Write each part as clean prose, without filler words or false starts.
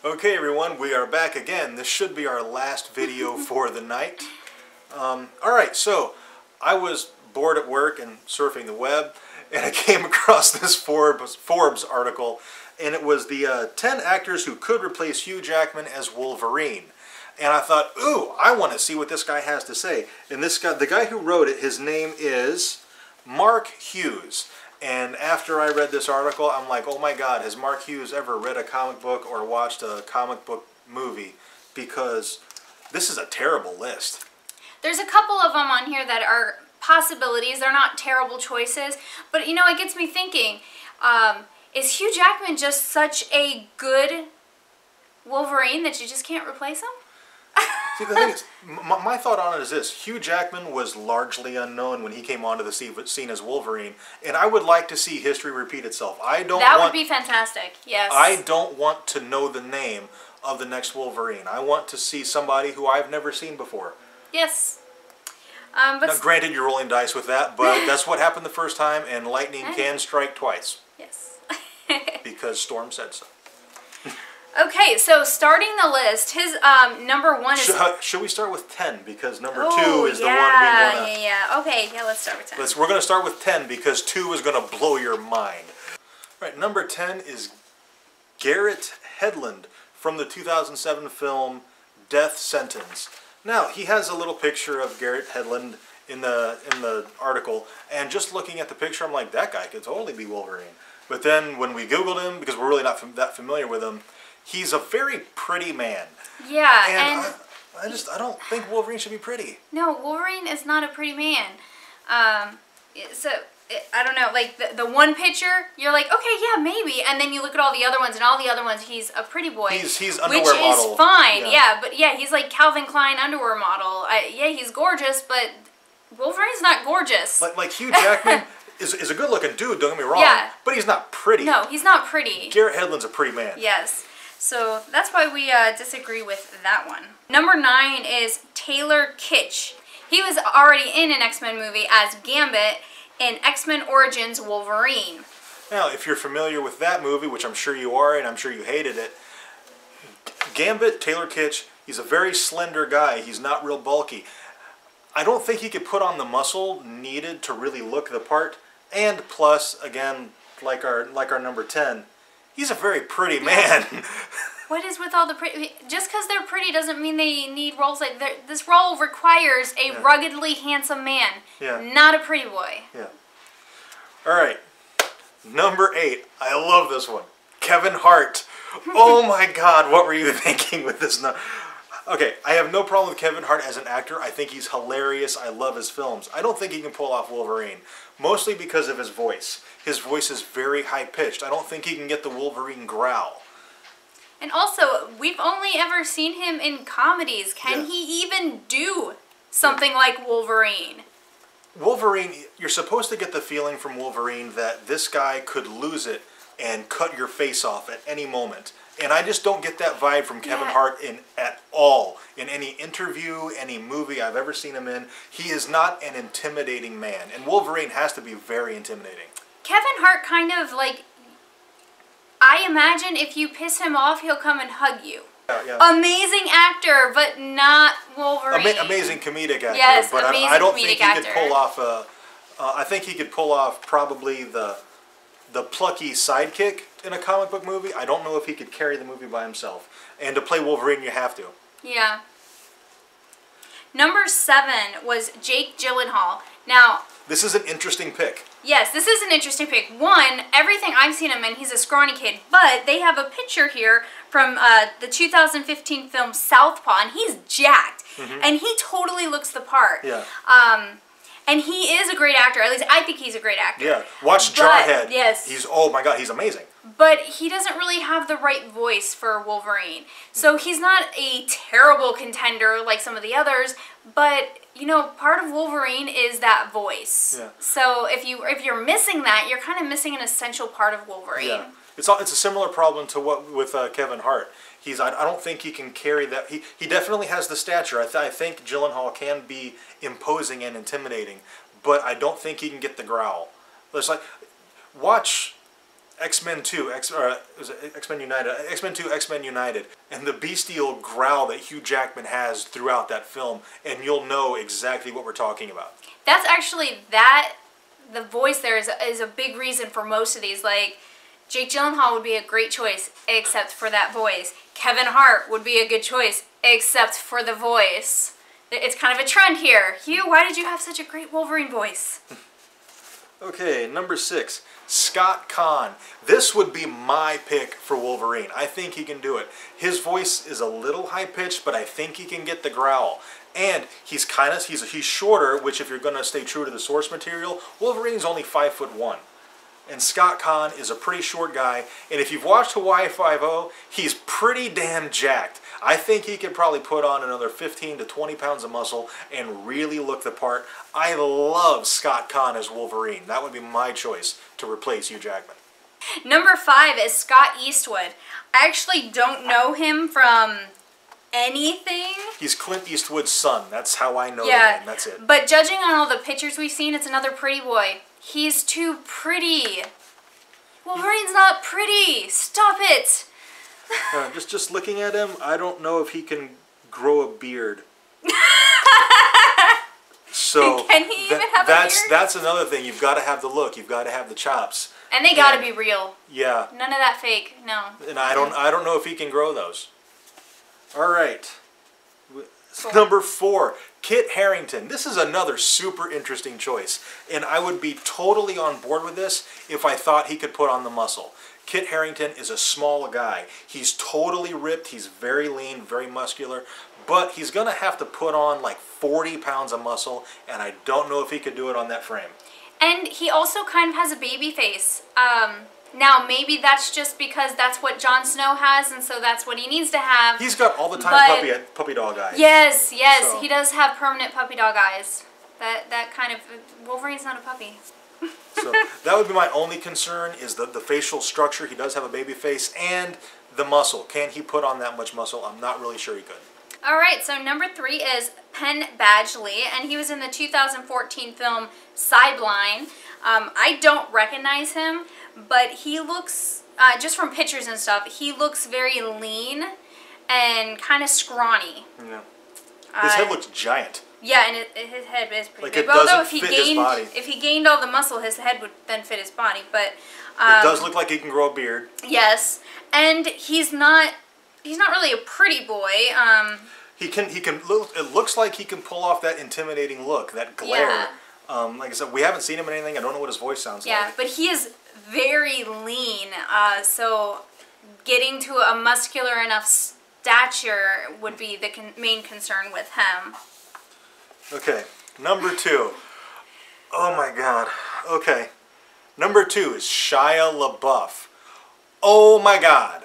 Okay everyone, we are back again. This should be our last video for the night. Alright, so I was bored at work and surfing the web, and I came across this Forbes article, and it was the 10 actors who could replace Hugh Jackman as Wolverine. And I thought, ooh, I want to see what this guy has to say. And this guy, the guy who wrote it, his name is Mark Hughes. And after I read this article, I'm like, oh my God, has Mark Hughes ever read a comic book or watched a comic book movie? Because this is a terrible list. There's a couple of them on here that are possibilities. They're not terrible choices. But, you know, it gets me thinking, is Hugh Jackman just such a good Wolverine that you just can't replace him? See, the thing is, my thought on it is this. Hugh Jackman was largely unknown when he came onto the scene as Wolverine, and I would like to see history repeat itself. That would be fantastic, yes. I don't want to know the name of the next Wolverine. I want to see somebody who I've never seen before. Yes. Now, granted, you're rolling dice with that, but that's what happened the first time, and lightning can strike twice. Yes. Because Storm said so. Okay, so starting the list, his number one is... Should we start with 10? Because number 2 is the one we want to... Yeah. Okay, yeah, let's start with 10. We're going to start with 10 because 2 is going to blow your mind. All right, number 10 is Garrett Hedlund from the 2007 film Death Sentence. Now, he has a little picture of Garrett Hedlund in the article, and just looking at the picture, I'm like, that guy could totally be Wolverine. But then when we Googled him, because we're really not that familiar with him, he's a very pretty man. Yeah, and I don't think Wolverine should be pretty. No, Wolverine is not a pretty man. I don't know, like the one picture, you're like, okay, yeah, maybe, and then you look at all the other ones, and all the other ones, he's a pretty boy. He's underwear model. Which is fine, yeah, but yeah, he's like Calvin Klein underwear model. Yeah, he's gorgeous, but Wolverine's not gorgeous. Like Hugh Jackman is a good-looking dude, don't get me wrong, but he's not pretty. No, he's not pretty. Garrett Hedlund's a pretty man. Yes. So that's why we disagree with that one. Number 9 is Taylor Kitsch. He was already in an X-Men movie as Gambit in X-Men Origins Wolverine. Now, if you're familiar with that movie, which I'm sure you are, and I'm sure you hated it, Gambit, Taylor Kitsch, he's a very slender guy. He's not real bulky. I don't think he could put on the muscle needed to really look the part. And plus, again, like our number 10, he's a very pretty man. What is with all the pretty... Just because they're pretty doesn't mean they need roles like... This role requires a ruggedly handsome man, not a pretty boy. Yeah. All right. Number 8. I love this one. Kevin Hart. Oh my God, what were you thinking with this? Okay, I have no problem with Kevin Hart as an actor. I think he's hilarious. I love his films. I don't think he can pull off Wolverine, mostly because of his voice. His voice is very high-pitched. I don't think he can get the Wolverine growl. And also, we've only ever seen him in comedies. Can he even do something like Wolverine? Wolverine, you're supposed to get the feeling from Wolverine that this guy could lose it and cut your face off at any moment. And I just don't get that vibe from Kevin Hart at all. In any interview, any movie I've ever seen him in, he is not an intimidating man. And Wolverine has to be very intimidating. Kevin Hart kind of like, I imagine if you piss him off, he'll come and hug you. Yeah. Amazing actor, but not Wolverine. Amazing comedic actor. Yes, but I don't think he could pull off I think he could pull off probably the plucky sidekick in a comic book movie. I don't know if he could carry the movie by himself. And to play Wolverine, you have to. Yeah. Number 7 was Jake Gyllenhaal. Now... This is an interesting pick. Yes, this is an interesting pick. One, everything I've seen him in, he's a scrawny kid. But they have a picture here from the 2015 film Southpaw, and he's jacked. And he totally looks the part. Yeah. And he is a great actor. At least I think he's a great actor. Yeah. Watch Jarhead. Yes. Oh my God, he's amazing. But he doesn't really have the right voice for Wolverine. So he's not a terrible contender like some of the others, but you know, part of Wolverine is that voice. Yeah. So if you're missing that, you're kind of missing an essential part of Wolverine. Yeah. It's a similar problem to what with Kevin Hart. I don't think he can carry that. He definitely has the stature. I think Gyllenhaal can be imposing and intimidating, but I don't think he can get the growl. It's like, watch X-Men 2, X-Men United, X-Men 2, X-Men United, and the bestial growl that Hugh Jackman has throughout that film, and you'll know exactly what we're talking about. That's actually, the voice there is a big reason for most of these. Like, Jake Gyllenhaal would be a great choice, except for that voice. Kevin Hart would be a good choice, except for the voice. It's kind of a trend here. Hugh, why did you have such a great Wolverine voice? Okay, number 6, Scott Caan. This would be my pick for Wolverine. I think he can do it. His voice is a little high-pitched, but I think he can get the growl. And he's shorter, which if you're going to stay true to the source material, Wolverine's only 5'1". And Scott Caan is a pretty short guy. And if you've watched Hawaii Five-0, he's pretty damn jacked. I think he could probably put on another 15 to 20 pounds of muscle and really look the part. I love Scott Caan as Wolverine. That would be my choice to replace Hugh Jackman. Number 5 is Scott Eastwood. I actually don't know him from anything. He's Clint Eastwood's son. That's how I know the name. That's it. But judging on all the pictures we've seen, it's another pretty boy. He's too pretty. Wolverine's not pretty. Stop it. Just looking at him, I don't know if he can grow a beard. So can he even have a beard? That's another thing. You've got to have the look. You've got to have the chops. And they got to be real. Yeah. None of that fake. No. And I don't know if he can grow those. All right. Number 4, Kit Harington. This is another super interesting choice, and I would be totally on board with this if I thought he could put on the muscle. Kit Harington is a small guy. He's totally ripped. He's very lean, very muscular, but he's going to have to put on like 40 pounds of muscle, and I don't know if he could do it on that frame. And he also kind of has a baby face. Now, maybe that's just because that's what Jon Snow has, and so that's what he needs to have. He's got all the time puppy dog eyes. Yes, so. He does have permanent puppy dog eyes. That kind of... Wolverine's not a puppy. So that would be my only concern, is the facial structure. He does have a baby face, and the muscle. Can he put on that much muscle? I'm not really sure he could. Alright, so number 3 is Penn Badgley, and he was in the 2014 film Sideline. I don't recognize him, but he looks, just from pictures and stuff, he looks very lean and kind of scrawny. Yeah. His head looks giant. Yeah, and his head is pretty big. It doesn't fit his body. If he gained all the muscle, his head would then fit his body. But it does look like he can grow a beard. Yes, and he's not really a pretty boy. He can. It looks like he can pull off that intimidating look, that glare. Yeah. Like I said, we haven't seen him in anything. I don't know what his voice sounds like. Yeah, but he is very lean. So getting to a muscular enough stature would be the main concern with him. Okay, number 2. Oh my God. Okay, number 2 is Shia LaBeouf. Oh my God.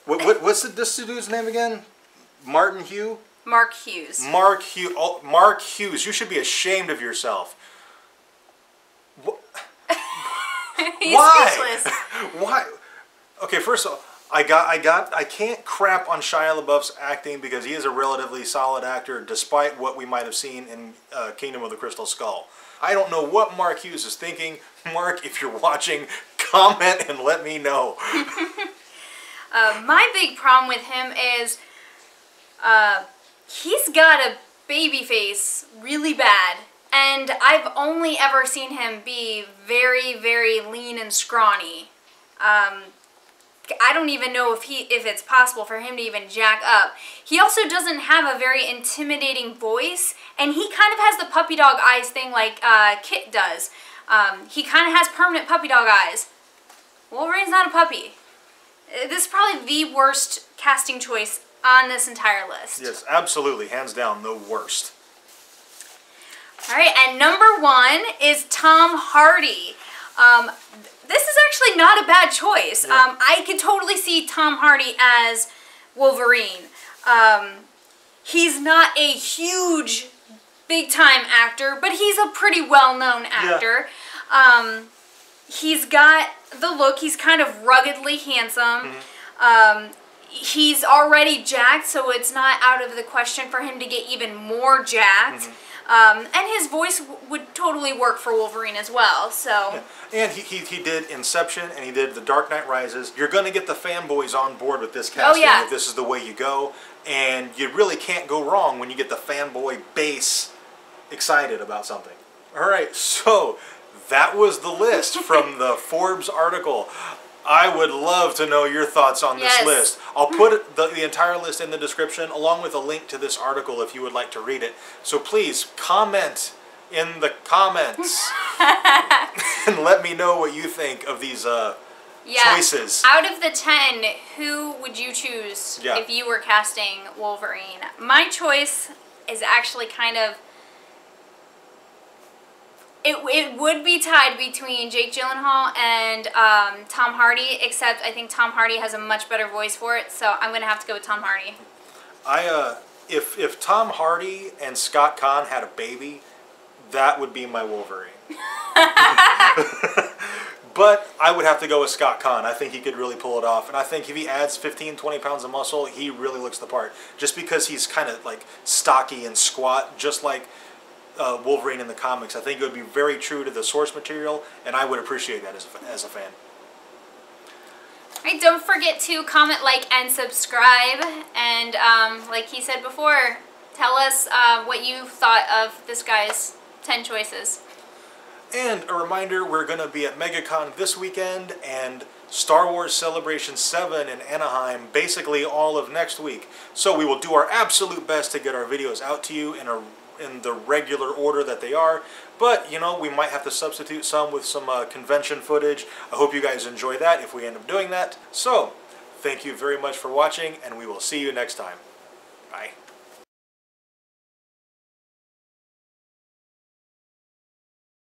What's this dude's name again? Mark Hughes. Mark Hughes. Oh, Mark Hughes. You should be ashamed of yourself. He's Why? speechless. Why? Okay, first of all, I can't crap on Shia LaBeouf's acting because he is a relatively solid actor despite what we might have seen in Kingdom of the Crystal Skull. I don't know what Mark Hughes is thinking. Mark, if you're watching, comment and let me know. My big problem with him is he's got a baby face really bad. And I've only ever seen him be very, very lean and scrawny. I don't even know if it's possible for him to even jack up. He also doesn't have a very intimidating voice, and he kind of has the puppy dog eyes thing like Kit does. He kind of has permanent puppy dog eyes. Wolverine's not a puppy. This is probably the worst casting choice on this entire list. Yes, absolutely. Hands down, the worst. Alright, and number 1 is Tom Hardy. This is actually not a bad choice. Yeah. I could totally see Tom Hardy as Wolverine. He's not a huge, big-time actor, but he's a pretty well-known actor. Yeah. He's got the look. He's kind of ruggedly handsome. Mm-hmm. He's already jacked, so it's not out of the question for him to get even more jacked. Mm-hmm. And his voice would totally work for Wolverine as well, so... Yeah. And he did Inception, and he did The Dark Knight Rises. You're going to get the fanboys on board with this casting if this is the way you go. And you really can't go wrong when you get the fanboy base excited about something. All right, so that was the list from the Forbes article. I would love to know your thoughts on this list. I'll put the entire list in the description along with a link to this article if you would like to read it. So please comment in the comments and let me know what you think of these choices. Out of the 10, who would you choose if you were casting Wolverine? My choice is actually kind of... It would be tied between Jake Gyllenhaal and Tom Hardy, except I think Tom Hardy has a much better voice for it, so I'm going to have to go with Tom Hardy. If Tom Hardy and Scott Caan had a baby, that would be my Wolverine. But I would have to go with Scott Caan. I think he could really pull it off. And I think if he adds 15, 20 pounds of muscle, he really looks the part. Just because he's kind of like stocky and squat, just like Wolverine in the comics. I think it would be very true to the source material, and I would appreciate that as a fan. Alright, don't forget to comment, like, and subscribe. And like he said before, tell us what you thought of this guy's 10 choices. And a reminder, we're going to be at MegaCon this weekend and Star Wars Celebration 7 in Anaheim basically all of next week. So we will do our absolute best to get our videos out to you in the regular order that they are. But, you know, we might have to substitute some with some convention footage. I hope you guys enjoy that if we end up doing that. So, thank you very much for watching, and we will see you next time. Bye.